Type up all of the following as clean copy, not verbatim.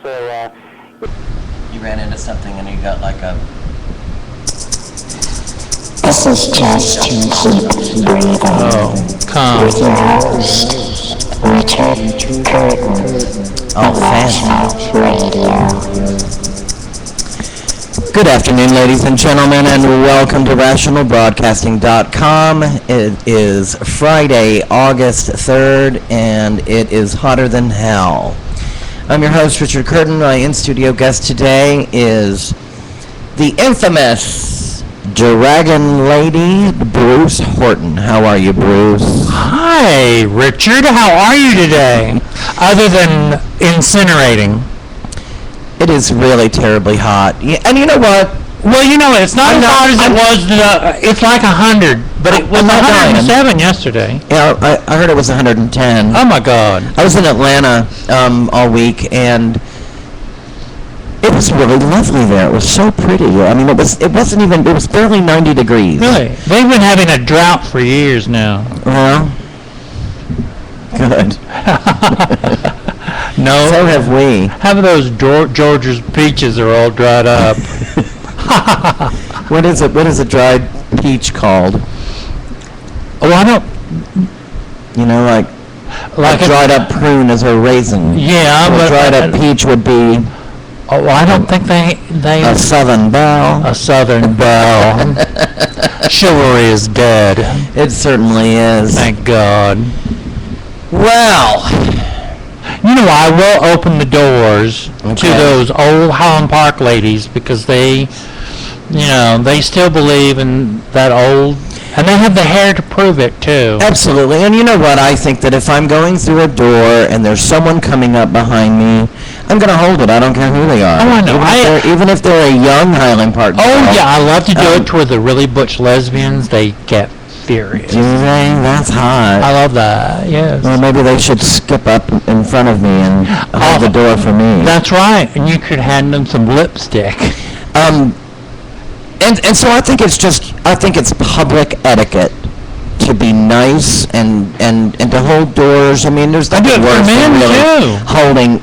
So, You ran into something and you got like a... This is just to keep breathing with your host, Richard Curtin of Rational Radio. Good afternoon, ladies and gentlemen, and welcome to RationalBroadcasting.com. It is Friday, August 3rd, and it is hotter than hell. I'm your host, Richard Curtin. My in-studio guest today is the infamous Dragon Lady, Bruce Horton. How are you, Bruce? Hi, Richard. How are you today? Other than incinerating. It is really terribly hot. Yeah, and you know what? Well, you know, it's not as hot as it was. It's like 100, but it was 107 yesterday. Yeah, I heard it was 110. Oh, my God. I was in Atlanta all week, and it was really lovely there. It was so pretty. I mean, it was barely 90 degrees. Really? They've been having a drought for years now. Well, good. No. So have we. Half of those Georgia's peaches are all dried up. What is a dried peach called? Oh, I don't... You know, like a dried up prune is a raisin. Yeah, a dried up peach would be... Oh, I don't think they... A Southern Belle. A Southern Belle. Chivalry is dead. It certainly is. Thank God. Well... You know, I will open the doors to those old Highland Park ladies because they still believe in that old, and they have the hair to prove it, too. Absolutely. And you know what? I think that if I'm going through a door and there's someone coming up behind me, I'm going to hold it. I don't care who they are. Oh, I know. Even if they're a young Highland Park girl. Oh, yeah. I love to do it toward the really butch lesbians. They get furious. Do they? That's hot. I love that, yes. Well, maybe they should skip up in front of me and hold the door for me. That's right. And you could hand them some lipstick. And so I think it's public etiquette to be nice and to hold doors. I mean, there's nothing worse than really holding,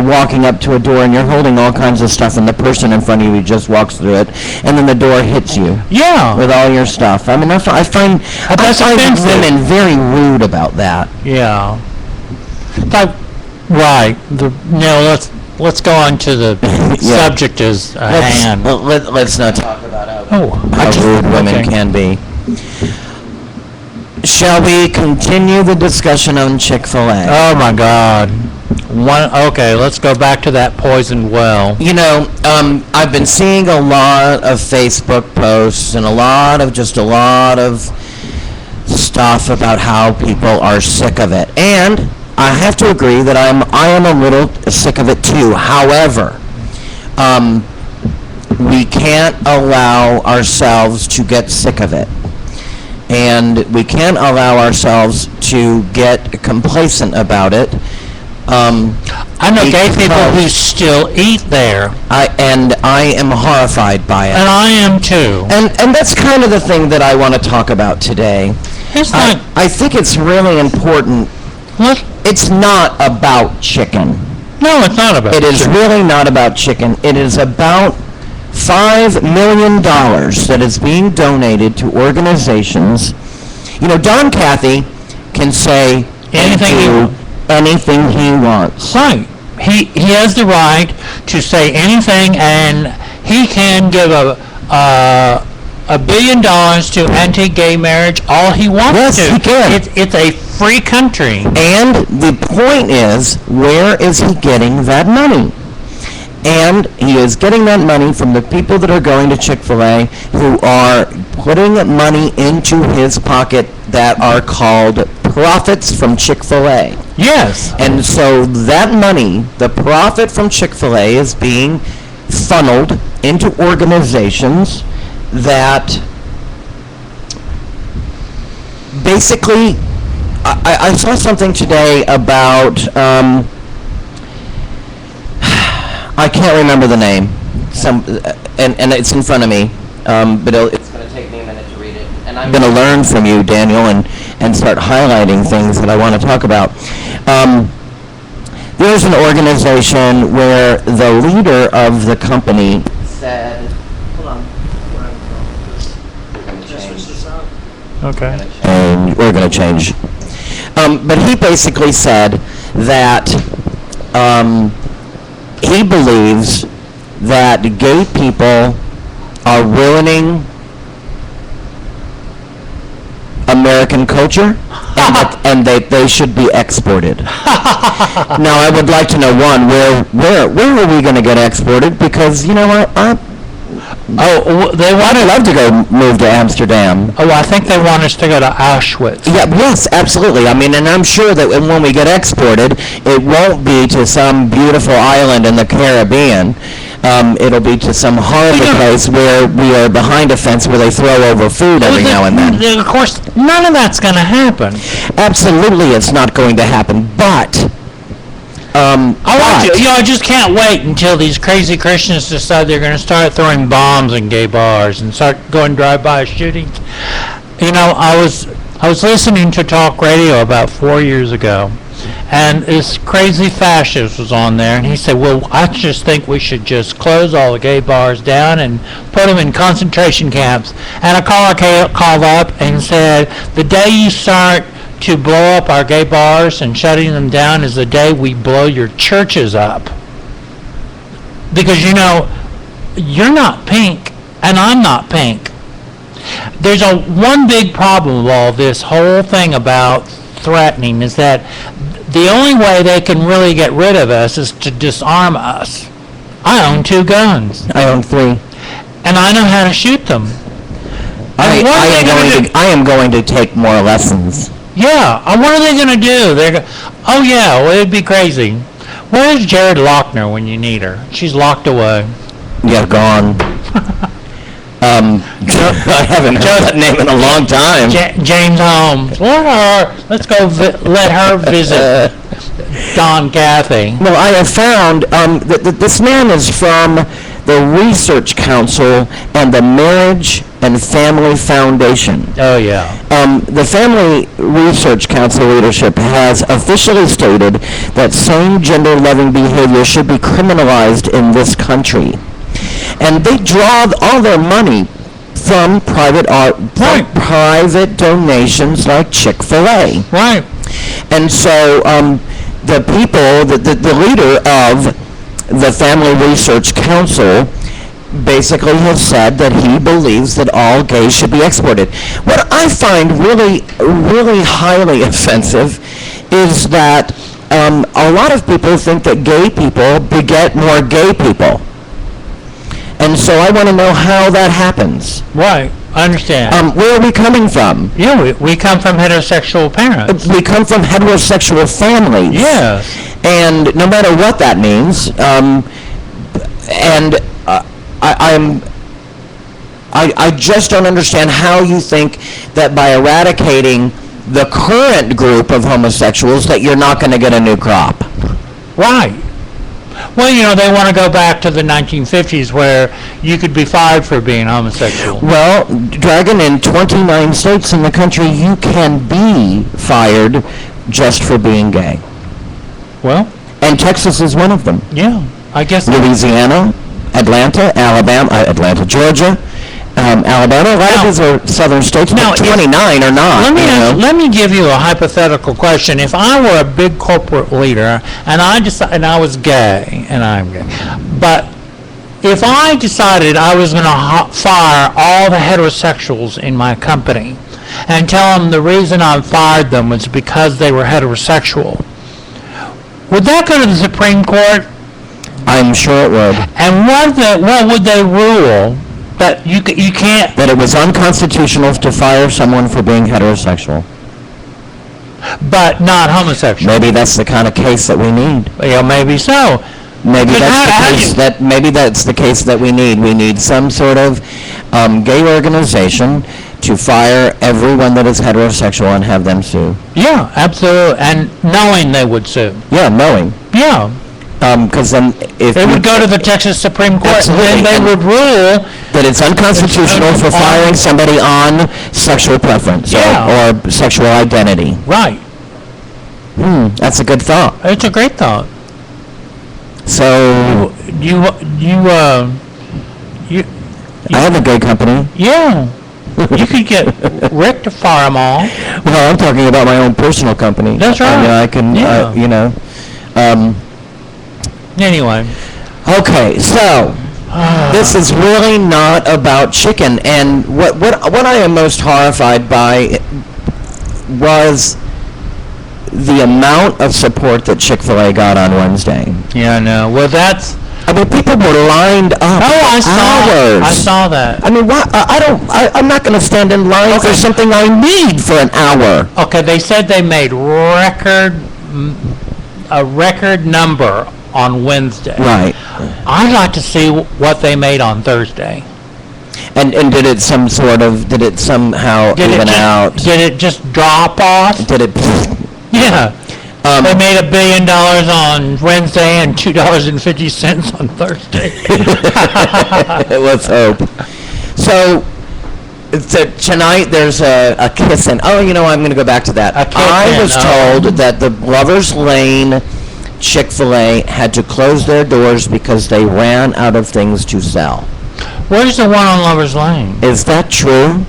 walking up to a door and you're holding all kinds of stuff and the person in front of you just walks through it and then the door hits you. Yeah. With all your stuff. I mean, I find women very rude about that. Yeah. Right. Let's go on to the subject as hand. Let's not talk about how rude women can be. Shall we continue the discussion on Chick-fil-A? Oh, my God. Okay, let's go back to that poisoned well. You know, I've been seeing a lot of Facebook posts and a lot of stuff about how people are sick of it. And I have to agree that I am a little sick of it too. However, we can't allow ourselves to get sick of it. And we can't allow ourselves to get complacent about it. I know gay people who still eat there. I am horrified by it. And I am too. And that's kind of the thing that I want to talk about today. I think it's really important. What? It's not about chicken. No, it's not about chicken. It is really not about chicken. It is about $5 million that is being donated to organizations. You know, Don Cathy can say anything he wants. Right. He has the right to say anything, and he can give $1 billion to anti-gay marriage all he wants to. Yes, he can. It's a free country. And the point is, where is he getting that money? And he is getting that money from the people that are going to Chick-fil-A who are putting money into his pocket that are called profits from Chick-fil-A. Yes. And so that money, the profit from Chick-fil-A, is being funneled into organizations that basically, I saw something today about... I can't remember the name. And it's in front of me, but it's going to take me a minute to read it. And I'm going to learn from you, Daniel, and start highlighting things that I want to talk about. There's an organization where the leader of the company said, hold on, Okay. and we're going to change. But he basically said that he believes that gay people are ruining American culture and that they should be exported. Now, I would like to know, one, where are we going to get exported? Because, you know, I'd love to go move to Amsterdam. Oh, I think they want us to go to Auschwitz. Yeah, yes, absolutely. I mean, and I'm sure that when we get exported, it won't be to some beautiful island in the Caribbean. It'll be to some horrible place where we are behind a fence where they throw over food every now and then. Of course, none of that's going to happen. Absolutely, it's not going to happen. But I just can't wait until these crazy Christians decide they're going to start throwing bombs in gay bars and start going drive-by shootings. You know, I was listening to talk radio about 4 years ago, and this crazy fascist was on there, and he said, well, I just think we should just close all the gay bars down and put them in concentration camps. And a caller called up and said, the day you start to blow up our gay bars and shutting them down is the day we blow your churches up. Because, you know, you're not pink, and I'm not pink. There's one big problem with all this whole thing about threatening is that the only way they can really get rid of us is to disarm us. I own 2 guns. I own 3. And I know how to shoot them. I am going to take more lessons. Yeah, what are they going to do? Oh yeah, well, it'd be crazy. Where's Jared Lochner when you need her? She's locked away. Yeah, gone. I haven't heard that name in a long time. James Holmes. Let's go let her visit Don Cathy. Well, I have found that this man is from the Research Council and the Marriage and Family Foundation. Oh, yeah. The Family Research Council leadership has officially stated that same-gender loving behavior should be criminalized in this country. And they draw all their money from private donations like Chick-fil-A. Right. And so the people, the leader of the Family Research Council basically has said that he believes that all gays should be exported. What I find really, really highly offensive is that a lot of people think that gay people beget more gay people. And so I want to know how that happens. Right, I understand. Where are we coming from? Yeah, we come from heterosexual parents. We come from heterosexual families. Yes. And no matter what that means, I just don't understand how you think that by eradicating the current group of homosexuals that you're not going to get a new crop. Right. Well, you know, they want to go back to the 1950s where you could be fired for being homosexual. Well, Dragon, in 29 states in the country, you can be fired just for being gay. Well, and Texas is one of them. Yeah, I guess. Louisiana, Atlanta, Georgia, Alabama. A lot of these are southern states, but 29 are not. Let me give you a hypothetical question. If I were a big corporate leader and I was gay, and I'm gay, but if I decided I was going to fire all the heterosexuals in my company and tell them the reason I fired them was because they were heterosexual, would that go to the Supreme Court? I'm sure it would. And what would they rule? That you can't... That it was unconstitutional to fire someone for being heterosexual. But not homosexual. Maybe that's the kind of case that we need. Yeah, maybe so. Maybe that's the case that we need. We need some sort of gay organization to fire everyone that is heterosexual and have them sue. Yeah, absolutely. And knowing they would sue. Yeah, knowing. Yeah. Because then if they would go to the Texas Supreme Court and they would rule that it's unconstitutional for firing somebody on sexual preference or sexual identity. Right. That's a good thought. It's a great thought. So You I have a good company. yeah. You could get Rick to fire them all. Well, I'm talking about my own personal company. That's I mean, right. I can, Yeah. Anyway, Okay, so this is really not about chicken, and what I am most horrified by was the amount of support that Chick-fil-A got on Wednesday. yeah, no. Well, that's. I mean, people were lined up Oh, for hours. I saw that. I mean, I'm not going to stand in line for Okay. something I need for an hour. Okay, they said they made a record number on Wednesday. Right. I'd like to see what they made on Thursday. And did it somehow even out? Did it just drop off? Did it? Yeah. They made $1 billion on Wednesday and $2.50 on Thursday. Let's hope. So tonight there's a kiss-in. Oh, I'm going to go back to that. A kiss-in, I was oh. told that the Lovers Lane Chick-fil-A had to close their doors because they ran out of things to sell. Where's the one on Lover's Lane? Is that true?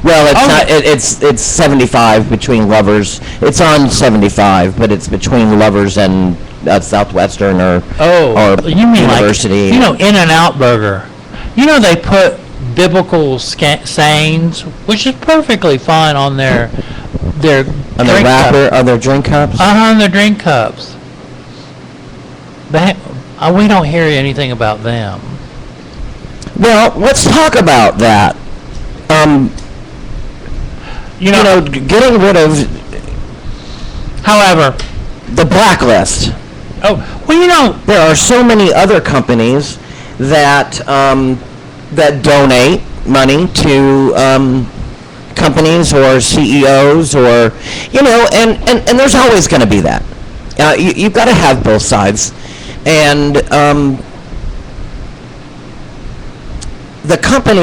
Well, it's Oh. not. It's 75 between Lovers. It's on 75, but it's between Lovers and Southwestern or You mean University. like, In-N-Out Burger. They put biblical sayings, which is perfectly fine on their on the drink wrapper, cup. on their drink cups. On their drink cups. We don't hear anything about them. Well, let's talk about that. Getting rid of However, the blacklist. There are so many other companies that that donate money to companies or CEOs or and there's always going to be that. You've got to have both sides, and the company